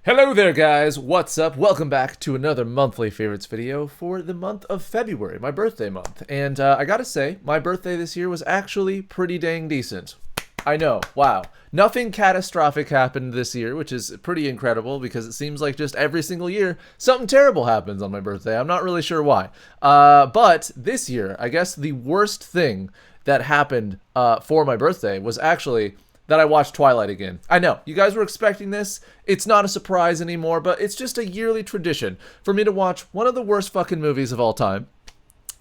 Hello there guys, what's up? Welcome back to another monthly favorites video for the month of February, my birthday month. And I gotta say, my birthday this year was actually pretty dang decent. I know, wow. Nothing catastrophic happened this year, which is pretty incredible because it seems like just every single year something terrible happens on my birthday. I'm not really sure why. But this year, I guess the worst thing that happened for my birthday was actually that I watched Twilight again. I know, you guys were expecting this. It's not a surprise anymore, but it's just a yearly tradition for me to watch one of the worst fucking movies of all time.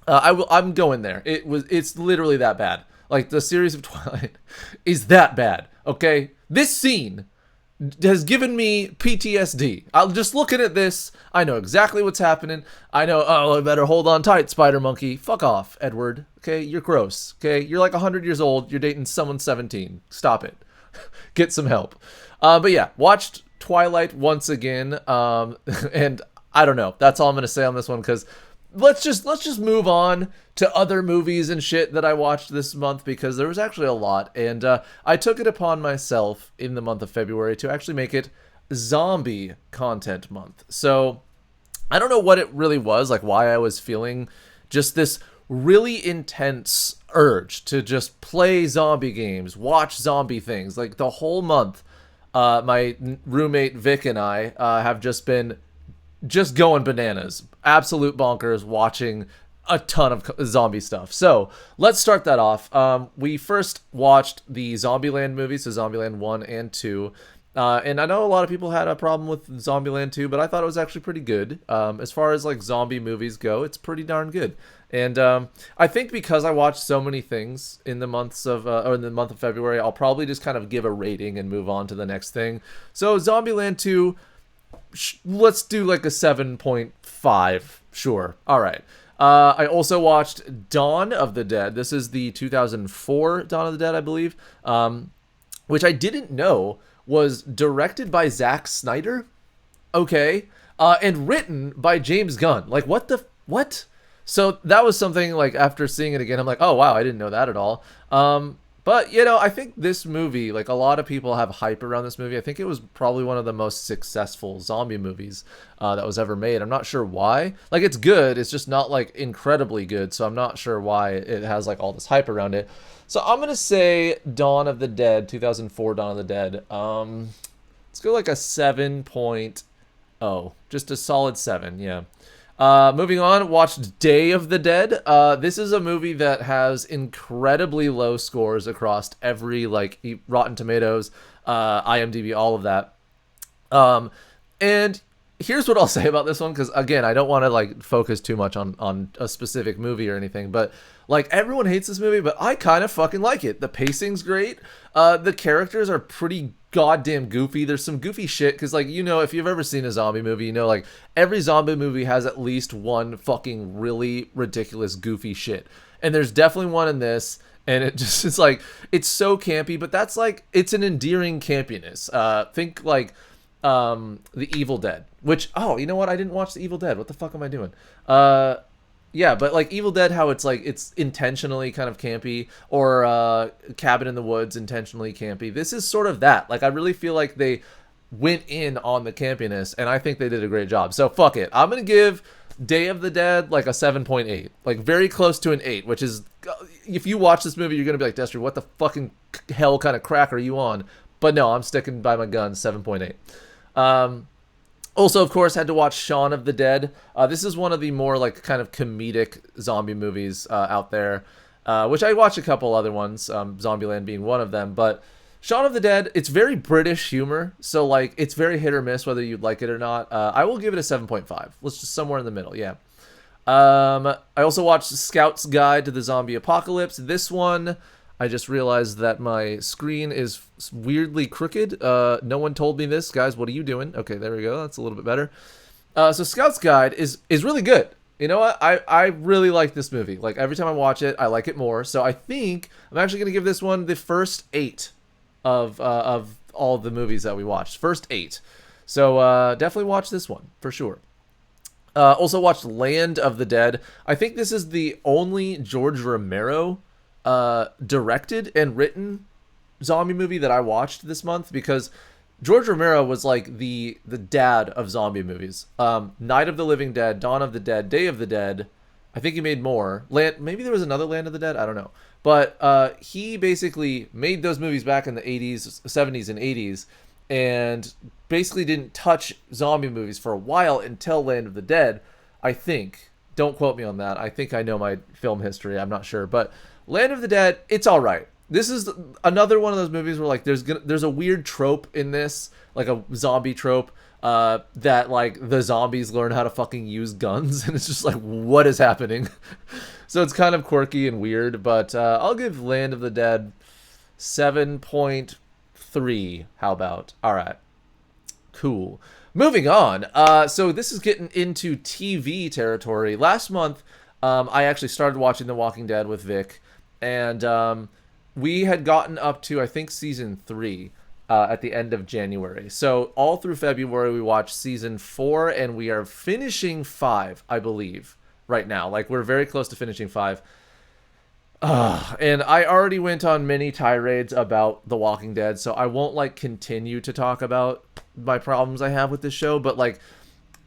I'm going there. It's literally that bad. Like, the series of Twilight is that bad, okay? This scene has given me PTSD. I'm just looking at this. I know exactly what's happening. I know, oh, I better hold on tight, Spider Monkey. Fuck off, Edward. Okay, you're gross. Okay, you're like 100 years old. You're dating someone 17. Stop it. Get some help. But yeah, watched Twilight once again. And I don't know. That's all I'm gonna say on this one because let's just move on to other movies and shit that I watched this month because there was actually a lot, and I took it upon myself in the month of February to actually make it zombie content month. So I don't know what it really was, like why I was feeling just this really intense urge to just play zombie games, watch zombie things. Like the whole month, my roommate Vic and I have just been just going bananas, absolute bonkers, watching a ton of zombie stuff. So let's start that off. We first watched the Zombieland movies, so Zombieland 1 and 2. And I know a lot of people had a problem with Zombieland 2, but I thought it was actually pretty good. As far as like zombie movies go, it's pretty darn good. And I think because I watched so many things in the months of or in the month of February, I'll probably just kind of give a rating and move on to the next thing. So Zombieland 2, let's do like a 7.5. Sure. All right. I also watched Dawn of the Dead. This is the 2004 Dawn of the Dead, I believe, which I didn't know was directed by Zack Snyder. Okay. And written by James Gunn. Like, what? So that was something, like, after seeing it again, I'm like, oh, wow, I didn't know that at all. But, you know, I think this movie, like, a lot of people have hype around this movie. I think it was probably one of the most successful zombie movies that was ever made. I'm not sure why. Like, it's good. It's just not, like, incredibly good. So I'm not sure why it has, like, all this hype around it. So I'm going to say Dawn of the Dead, 2004 Dawn of the Dead. Let's go, like, a 7.0. Just a solid 7, yeah. Moving on, watched Day of the Dead. This is a movie that has incredibly low scores across every, like, Rotten Tomatoes, IMDb, all of that. And here's what I'll say about this one, because, again, I don't want to, like, focus too much on a specific movie or anything, but, like, everyone hates this movie, but I kind of fucking like it. The pacing's great. The characters are pretty goddamn goofy. There's some goofy shit because, like, you know, if you've ever seen a zombie movie, you know, like, every zombie movie has at least one fucking really ridiculous goofy shit, and there's definitely one in this. And it just, it's like, it's so campy, but that's like, it's an endearing campiness. Think like The Evil Dead, which, oh, you know what, I didn't watch The Evil Dead. What the fuck am I doing? Yeah, but like Evil Dead, how it's like, it's intentionally kind of campy, or Cabin in the Woods, intentionally campy. This is sort of that. Like, I really feel like they went in on the campiness, and I think they did a great job. So fuck it. I'm going to give Day of the Dead like a 7.8. Like, very close to an 8, which is, if you watch this movie, you're going to be like, Destry, what the fucking hell kind of crack are you on? But no, I'm sticking by my gun, 7.8. Also, of course, had to watch Shaun of the Dead. This is one of the more, like, kind of comedic zombie movies out there, which I watched a couple other ones, Zombieland being one of them. But Shaun of the Dead, it's very British humor, so, like, it's very hit or miss whether you'd like it or not. I will give it a 7.5. Let's just somewhere in the middle, yeah. I also watched Scout's Guide to the Zombie Apocalypse. This one, I just realized that my screen is weirdly crooked. No one told me this. Guys, what are you doing? Okay, there we go. That's a little bit better. So Scout's Guide is really good. You know what? I really like this movie. Like, every time I watch it, I like it more. So I think I'm actually going to give this one the first 8 of all the movies that we watched. First 8. So definitely watch this one, for sure. Also watched Land of the Dead. I think this is the only George Romero directed and written zombie movie that I watched this month, because George Romero was like the dad of zombie movies. Night of the Living Dead, Dawn of the Dead, Day of the Dead. I think he made more. Maybe there was another Land of the Dead. I don't know. But he basically made those movies back in the 80s, 70s, and 80s, and basically didn't touch zombie movies for a while until Land of the Dead, I think. Don't quote me on that. I think I know my film history. I'm not sure. But Land of the Dead, it's all right. This is another one of those movies where like there's a weird trope in this, like a zombie trope, that like the zombies learn how to fucking use guns, and it's just like, what is happening? So it's kind of quirky and weird, but I'll give Land of the Dead 7.3. How about? All right, cool. Moving on. So this is getting into TV territory. Last month, I actually started watching The Walking Dead with Vic, and we had gotten up to, I think, season 3 at the end of January. So all through February, we watched season 4, and we are finishing 5, I believe, right now. Like, we're very close to finishing 5. And I already went on many tirades about The Walking Dead, so I won't, like, continue to talk about my problems I have with this show, but, like,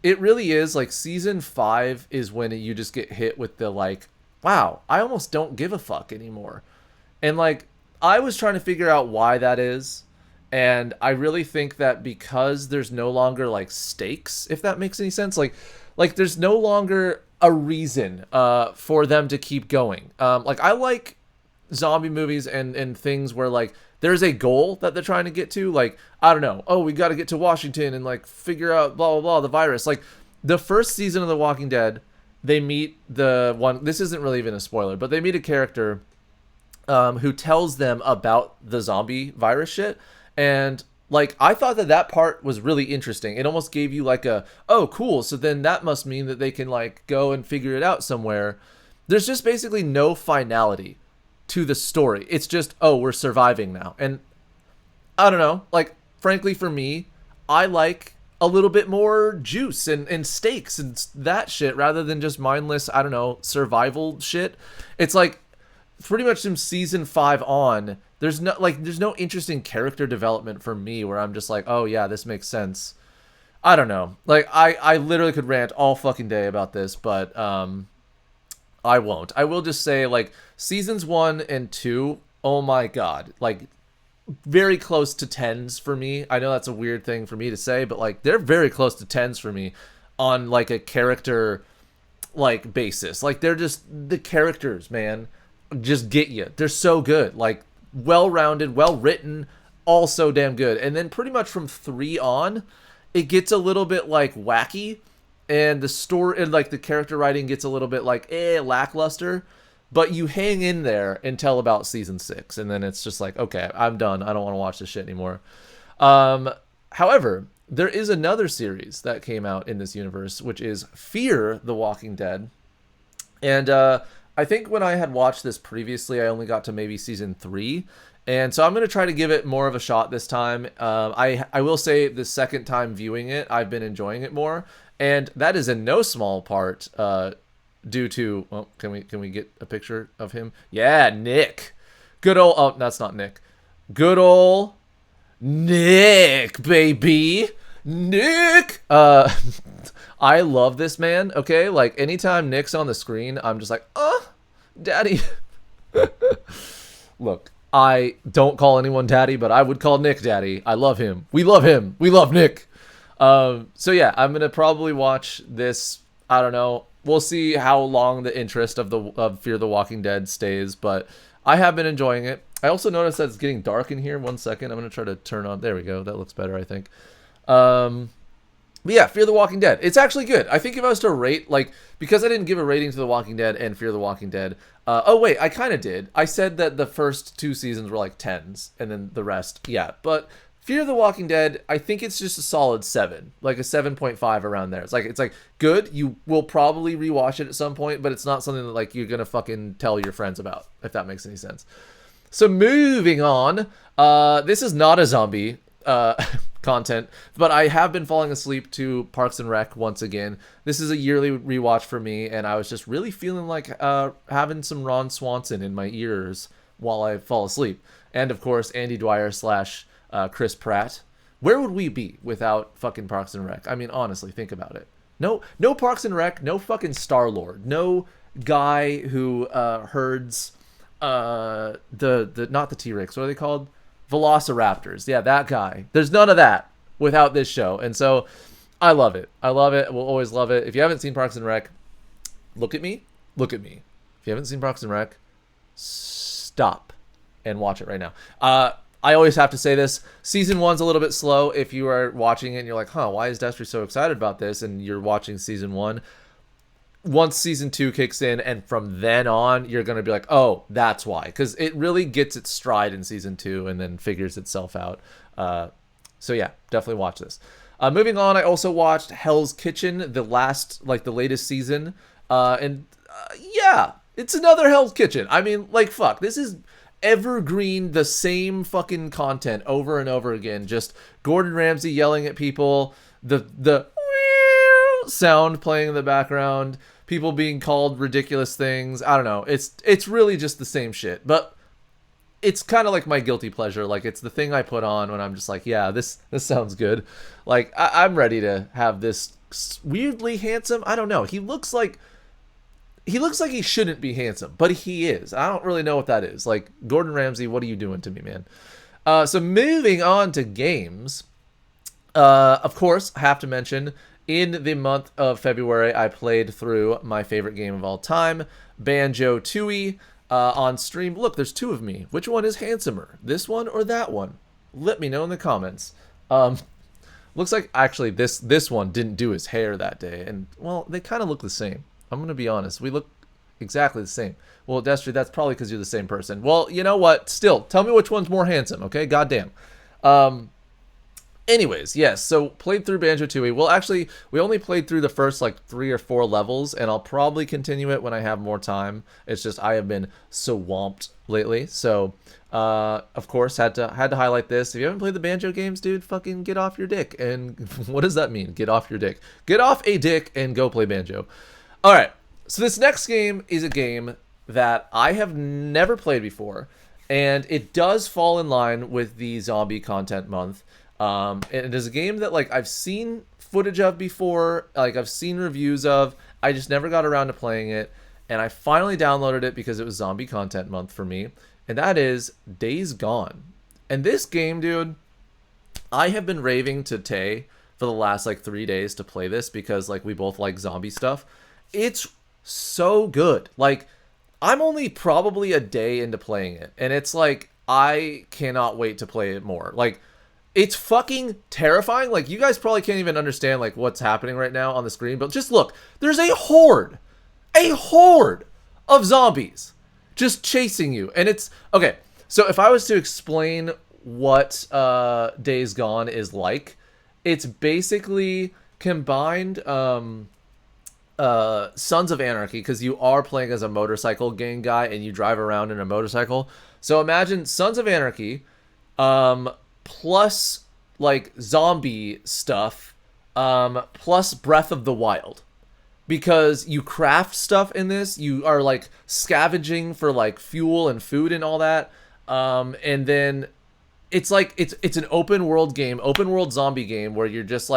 it really is, like, season 5 is when you just get hit with the, like, wow, I almost don't give a fuck anymore. And, like, I was trying to figure out why that is. And I really think that because there's no longer, like, stakes, if that makes any sense. Like there's no longer a reason for them to keep going. Like, I like zombie movies and things where, like, there's a goal that they're trying to get to. Like, I don't know. Oh, we got to get to Washington and, like, figure out blah, blah, blah, the virus. Like, the first season of The Walking Dead, they meet the one... This isn't really even a spoiler, but they meet a character... who tells them about the zombie virus shit. And, like, I thought that part was really interesting. It almost gave you, like, oh, cool, so then that must mean that they can, like, go and figure it out somewhere. There's just basically no finality to the story. It's just, oh, we're surviving now. And, I don't know, like, frankly, for me, I like a little bit more juice and stakes and that shit rather than just mindless, I don't know, survival shit. It's like, pretty much from season 5 on, there's no interesting character development for me where I'm just like, oh yeah, this makes sense. I don't know. Like, I literally could rant all fucking day about this, but I won't. I will just say, like, seasons 1 and 2, oh my god, like, very close to 10s for me. I know that's a weird thing for me to say, but, like, they're very close to 10s for me on, like, a character, like, basis. Like, they're just the characters, man. Just get you. They're so good. Like, well-rounded, well-written, all so damn good. And then pretty much from 3 on, it gets a little bit, like, wacky. And the story, and, like, the character writing gets a little bit, like, lackluster. But you hang in there until about season 6. And then it's just like, okay, I'm done. I don't want to watch this shit anymore. However, there is another series that came out in this universe, which is Fear the Walking Dead. And, I think when I had watched this previously, I only got to maybe season 3. And so I'm going to try to give it more of a shot this time. I will say the second time viewing it, I've been enjoying it more. And that is in no small part due to... Well, can we get a picture of him? Yeah, Nick. Good old... Oh, that's not Nick. Good old Nick, baby. Nick! I love this man, okay? Like, anytime Nick's on the screen, I'm just like, daddy. Look, I don't call anyone daddy, but I would call Nick daddy. I love him. We love him. We love Nick. So yeah, I'm going to probably watch this. I don't know. We'll see how long the interest of Fear the Walking Dead stays, but I have been enjoying it. I also noticed that it's getting dark in here. 1 second. I'm going to try to turn on. There we go. That looks better, I think. But yeah, Fear the Walking Dead. It's actually good. I think if I was to rate, like, because I didn't give a rating to The Walking Dead and Fear the Walking Dead. Oh, wait, I kind of did. I said that the first 2 seasons were like 10s, and then the rest, yeah. But Fear the Walking Dead, I think it's just a solid 7, like a 7.5 around there. It's like good. You will probably rewatch it at some point, but it's not something that, like, you're gonna fucking tell your friends about, if that makes any sense. So moving on, this is not a zombie content, but I have been falling asleep to Parks and Rec once again. This is a yearly rewatch for me, and I was just really feeling like having some Ron Swanson in my ears while I fall asleep. And of course, Andy Dwyer / Chris Pratt where would we be without fucking Parks and Rec? I mean, honestly, think about it. No Parks and Rec, no fucking Star-Lord, no guy who herds the not the T-Rex, what are they called? Velociraptors. Yeah, that guy. There's none of that without this show. And so I love it. I love it. We'll always love it. If you haven't seen Parks and Rec, look at me. Look at me. If you haven't seen Parks and Rec, stop and watch it right now. I always have to say this. Season 1's a little bit slow. If you are watching it and you're like, huh, why is Destry so excited about this? And you're watching Season 1. Once Season 2 kicks in and from then on, you're going to be like, oh, that's why. Because it really gets its stride in Season 2 and then figures itself out. So yeah, definitely watch this. Moving on, I also watched Hell's Kitchen, the latest season. Yeah, it's another Hell's Kitchen. I mean, like, fuck. This is evergreen, the same fucking content over and over again. Just Gordon Ramsay yelling at people, the sound playing in the background, people being called ridiculous things. I don't know. It's really just the same shit. But it's kind of like my guilty pleasure. Like, it's the thing I put on when I'm just like, yeah, this sounds good. Like, I'm ready to have this weirdly handsome. I don't know. He looks like he shouldn't be handsome, but he is. I don't really know what that is. Like, Gordon Ramsay, what are you doing to me, man? So moving on to games. Of course, I have to mention, in the month of February, I played through my favorite game of all time, Banjo-Tooie, on stream. Look, there's two of me. Which one is handsomer? This one or that one? Let me know in the comments. Looks like, actually, this one didn't do his hair that day. And, well, they kind of look the same. I'm going to be honest. We look exactly the same. Well, Destry, that's probably because you're the same person. Well, you know what? Still, tell me which one's more handsome, okay? Goddamn. Anyways, yes, so played through Banjo-Tooie. Well, actually, we only played through the first, 3 or 4 levels, and I'll probably continue it when I have more time. It's just I have been swamped lately. So, of course, had to highlight this. If you haven't played the Banjo games, dude, fucking get off your dick. And what does that mean? Get off your dick. Get off a dick and go play Banjo. All right, so this next game is a game that I have never played before, and it does fall in line with the zombie content month. And it is a game that, I've seen footage of before, I've seen reviews of. I just never got around to playing it, and I finally downloaded it because it was zombie content month for me, and that is Days Gone. And this game, dude, I have been raving to Tay for the last, 3 days to play this because, we both like zombie stuff. It's so good. I'm only probably a day into playing it, and it's I cannot wait to play it more. It's fucking terrifying. You guys probably can't even understand what's happening right now on the screen, but just look. There's a horde of zombies just chasing you. And it's okay. So if I was to explain what Days Gone is like, it's basically combined Sons of Anarchy, because you are playing as a motorcycle gang guy and you drive around in a motorcycle. So imagine Sons of Anarchy, plus zombie stuff, plus Breath of the Wild, because you craft stuff in this. You are scavenging for fuel and food and all that, and then it's it's an open world zombie game where you're just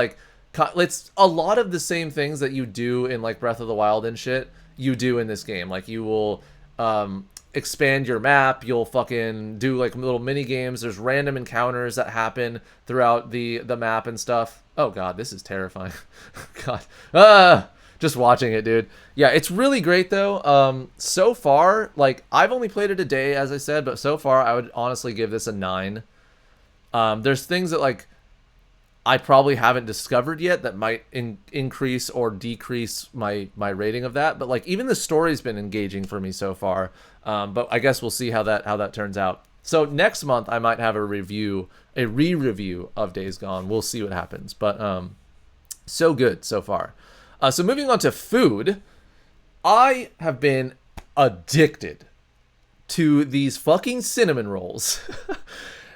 it's a lot of the same things that you do in Breath of the Wild and shit you do in this game. You will expand your map, you'll fucking do little mini games. There's random encounters that happen throughout the map and stuff. Oh god, this is terrifying. God, just watching it, dude. Yeah, it's really great though. So far, I've only played it a day, as I said, but so far I would honestly give this a 9. There's things that I probably haven't discovered yet that might increase or decrease my rating of that. But even the story's been engaging for me so far. But I guess we'll see how that turns out. So next month I might have a re-review of Days Gone. We'll see what happens. But so good so far. So moving on to food, I have been addicted to these fucking cinnamon rolls.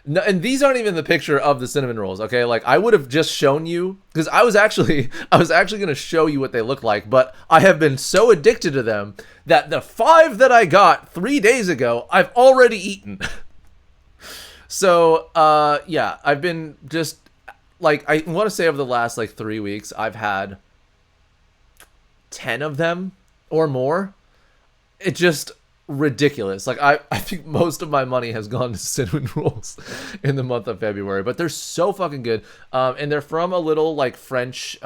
No, and these aren't even the picture of the cinnamon rolls, okay? I would have just shown you, because I was actually going to show you what they look like, but I have been so addicted to them that the 5 that I got 3 days ago, I've already eaten. So, yeah, I've been just like, I want to say over the last like 3 weeks, I've had 10 of them or more. It's just ridiculous. Like, I think most of my money has gone to cinnamon rolls in the month of February, but they're so fucking good. And they're from a little like French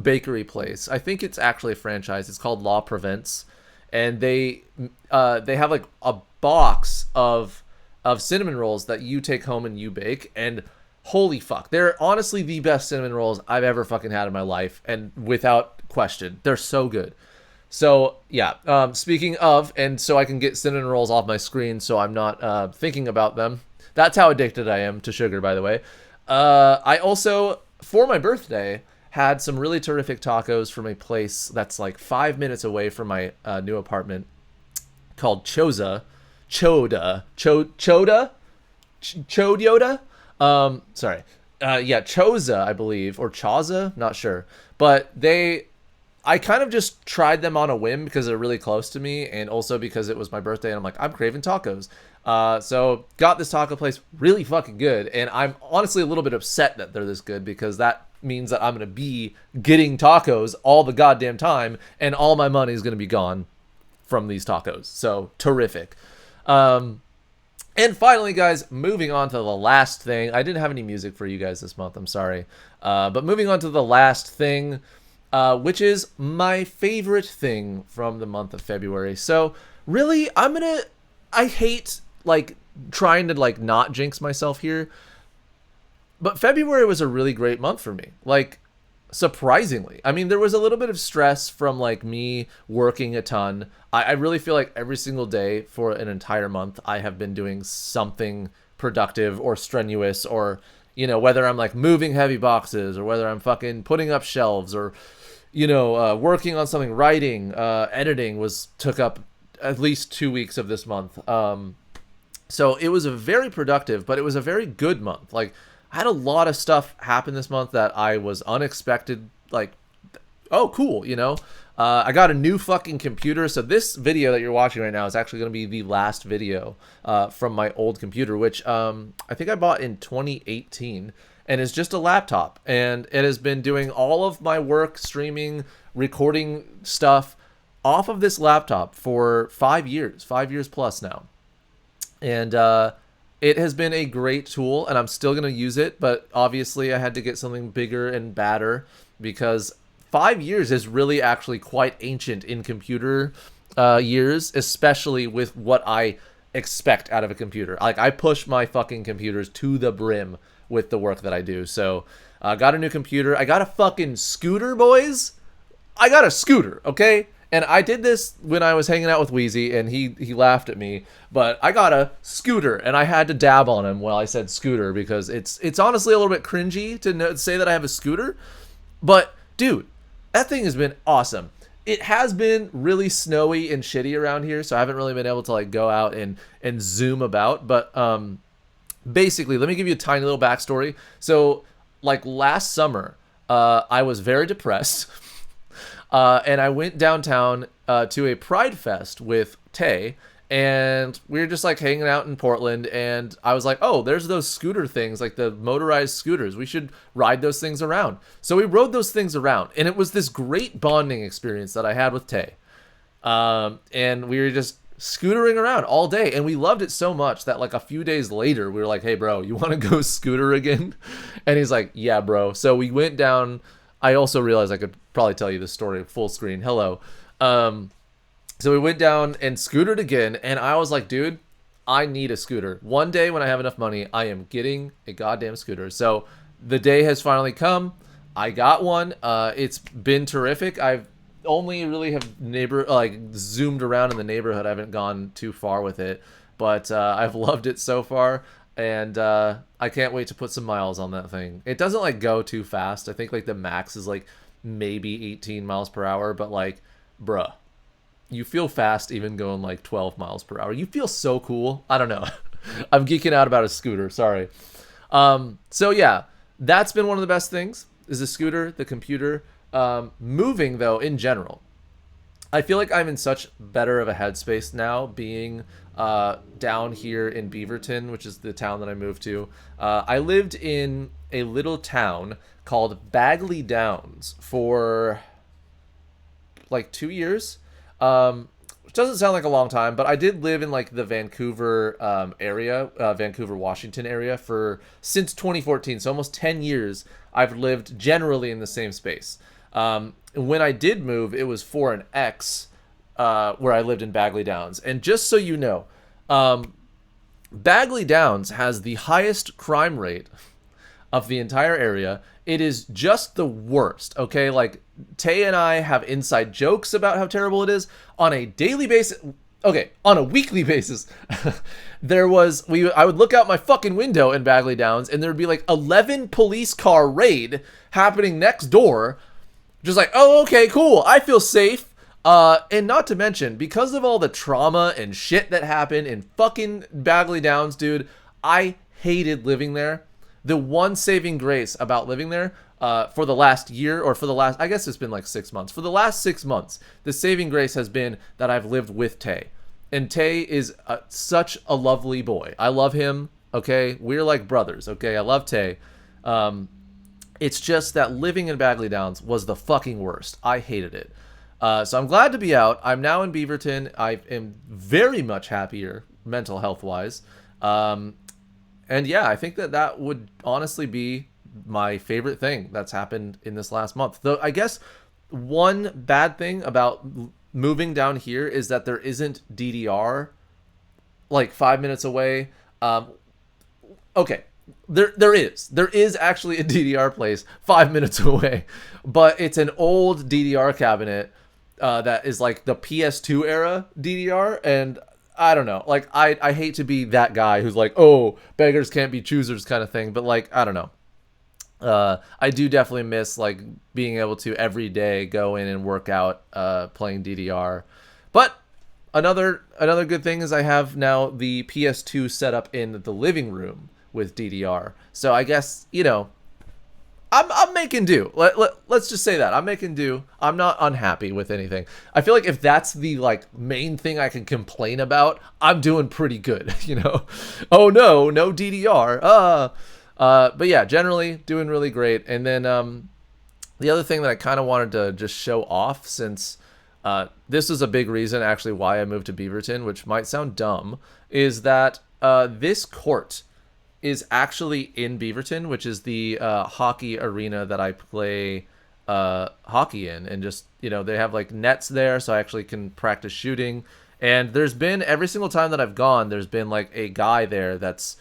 bakery place. I think it's actually a franchise. It's called La Provence, and they have like a box of cinnamon rolls that you take home and you bake, and holy fuck, they're honestly the best cinnamon rolls I've ever fucking had in my life, and without question, they're so good. So yeah, speaking of, and so I can get cinnamon rolls off my screen so I'm not thinking about them. That's how addicted I am to sugar, by the way. I also, for my birthday, had some really terrific tacos from a place that's like 5 minutes away from my new apartment called Choza. Choda. Chodyoda? Sorry. Yeah, Choza, I believe, or Choza, not sure. But I kind of just tried them on a whim because they're really close to me, and also because it was my birthday and I'm like, I'm craving tacos. So got this taco place, really fucking good, and I'm honestly a little bit upset that they're this good because that means that I'm going to be getting tacos all the goddamn time, and all my money is going to be gone from these tacos. So terrific. And finally, guys, moving on to the last thing. I didn't have any music for you guys this month, I'm sorry. But moving on to the last thing, which is my favorite thing from the month of February. So really, I hate like trying to like not jinx myself here, but February was a really great month for me. Like, surprisingly. I mean, there was a little bit of stress from like me working a ton. I really feel like every single day for an entire month, I have been doing something productive or strenuous, or, you know, whether I'm like moving heavy boxes or whether I'm fucking putting up shelves or, you know, working on something, writing, editing took up at least 2 weeks of this month. So it was a very productive, but it was a very good month. Like, I had a lot of stuff happen this month that I was unexpected, like, oh, cool, you know? I got a new fucking computer, so this video that you're watching right now is actually going to be the last video from my old computer, which I think I bought in 2018, and is just a laptop, and it has been doing all of my work, streaming, recording stuff off of this laptop for 5 years plus now. And it has been a great tool, and I'm still going to use it, but obviously I had to get something bigger and badder because 5 years is really actually quite ancient in computer years, especially with what I expect out of a computer. Like, I push my fucking computers to the brim with the work that I do. So I got a new computer. I got a fucking scooter, boys. I got a scooter, okay? And I did this when I was hanging out with Wheezy, and he laughed at me. But I got a scooter, and I had to dab on him while I said scooter because it's honestly a little bit cringy to say that I have a scooter. But, dude, that thing has been awesome. It has been really snowy and shitty around here, so I haven't really been able to like go out and zoom about. But basically, let me give you a tiny little backstory. So, like last summer, I was very depressed. And I went downtown to a Pride Fest with Tay, and we were just like hanging out in Portland, and I was like, oh, there's those scooter things, like the motorized scooters. We should ride those things around. So we rode those things around, and it was this great bonding experience that I had with Tay. And we were just scootering around all day, and we loved it so much that like a few days later, we were like, hey, bro, you want to go scooter again? And he's like, yeah, bro. So we went down. I also realized I could probably tell you the story full screen. Hello. So we went down and scootered again, and I was like, dude, I need a scooter. One day when I have enough money, I am getting a goddamn scooter. So the day has finally come. I got one. It's been terrific. I've only really have zoomed around in the neighborhood. I haven't gone too far with it, but I've loved it so far. And I can't wait to put some miles on that thing. It doesn't like go too fast. I think like the max is like maybe 18 miles per hour, but like, bruh, you feel fast even going like 12 miles per hour. You feel so cool. I don't know. I'm geeking out about a scooter. Sorry. So yeah, that's been one of the best things is the scooter, the computer. Moving though in general. I feel like I'm in such better of a headspace now being down here in Beaverton, which is the town that I moved to. I lived in a little town called Bagley Downs for like 2 years. Which doesn't sound like a long time, but I did live in like the Vancouver area, Vancouver, Washington area for since 2014. So almost 10 years I've lived generally in the same space. When I did move, it was for an ex where I lived in Bagley Downs. And just so you know, Bagley Downs has the highest crime rate of the entire area. It is just the worst, okay? Like, Tay and I have inside jokes about how terrible it is on a daily basis. Okay, on a weekly basis. I would look out my fucking window in Bagley Downs and there would be like 11 police car raid happening next door. Just like, oh, okay, cool. I feel safe. And not to mention, because of all the trauma and shit that happened in fucking Bagley Downs, dude, I hated living there. The one saving grace about living there for the last year, or for the last, I guess it's been like 6 months. For the last 6 months, the saving grace has been that I've lived with Tay. And Tay is such a lovely boy. I love him, okay? We're like brothers, okay? I love Tay. It's just that living in Bagley Downs was the fucking worst. I hated it. So I'm glad to be out. I'm now in Beaverton. I am very much happier mental health-wise. And yeah, I think that would honestly be my favorite thing that's happened in this last month. Though I guess one bad thing about moving down here is that there isn't DDR like 5 minutes away. Okay, there is actually a DDR place 5 minutes away, but it's an old DDR cabinet that is like the PS2 era DDR, and I don't know. Like, I hate to be that guy who's like, oh, beggars can't be choosers kind of thing. But, like, I don't know. I do definitely miss, like, being able to every day go in and work out playing DDR. But another good thing is I have now the PS2 set up in the living room with DDR. So I guess, you know, I'm making do. Let's just say that. I'm making do. I'm not unhappy with anything. I feel like if that's the like main thing I can complain about, I'm doing pretty good, you know? Oh no DDR. But yeah, generally doing really great. And then the other thing that I kind of wanted to just show off, since this is a big reason actually why I moved to Beaverton, which might sound dumb, is that this court is actually in Beaverton, which is the hockey arena that I play hockey in. And just, you know, they have like nets there, so I actually can practice shooting. And there's been, every single time that I've gone, there's been like a guy there that's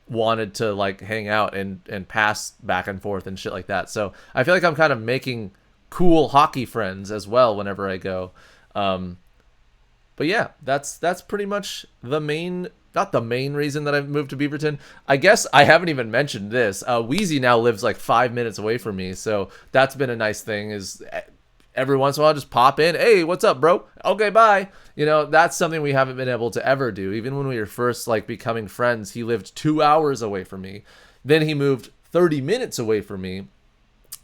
wanted to like hang out and pass back and forth and shit like that. So I feel like I'm kind of making cool hockey friends as well whenever I go. But yeah, that's pretty much the main, not the main reason that I've moved to Beaverton. I guess I haven't even mentioned this. Wheezy now lives like 5 minutes away from me, so that's been a nice thing. Is every once in a while I just pop in, hey, what's up, bro? Okay, bye. You know, that's something we haven't been able to ever do. Even when we were first like becoming friends, he lived 2 hours away from me. Then he moved 30 minutes away from me,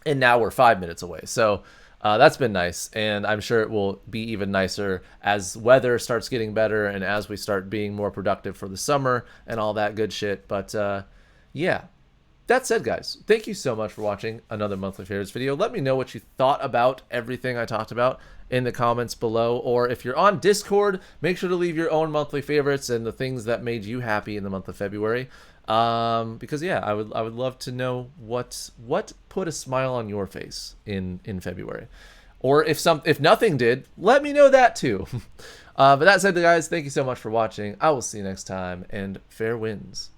and now we're 5 minutes away. So that's been nice, and I'm sure it will be even nicer as weather starts getting better and as we start being more productive for the summer and all that good shit. But yeah, that said, guys, thank you so much for watching another Monthly Favorites video. Let me know what you thought about everything I talked about in the comments below, or if you're on Discord, make sure to leave your own monthly favorites and the things that made you happy in the month of February. Because yeah, I would love to know what put a smile on your face in February, or if nothing did, let me know that too. But that said, guys, thank you so much for watching. I will see you next time, and fair winds.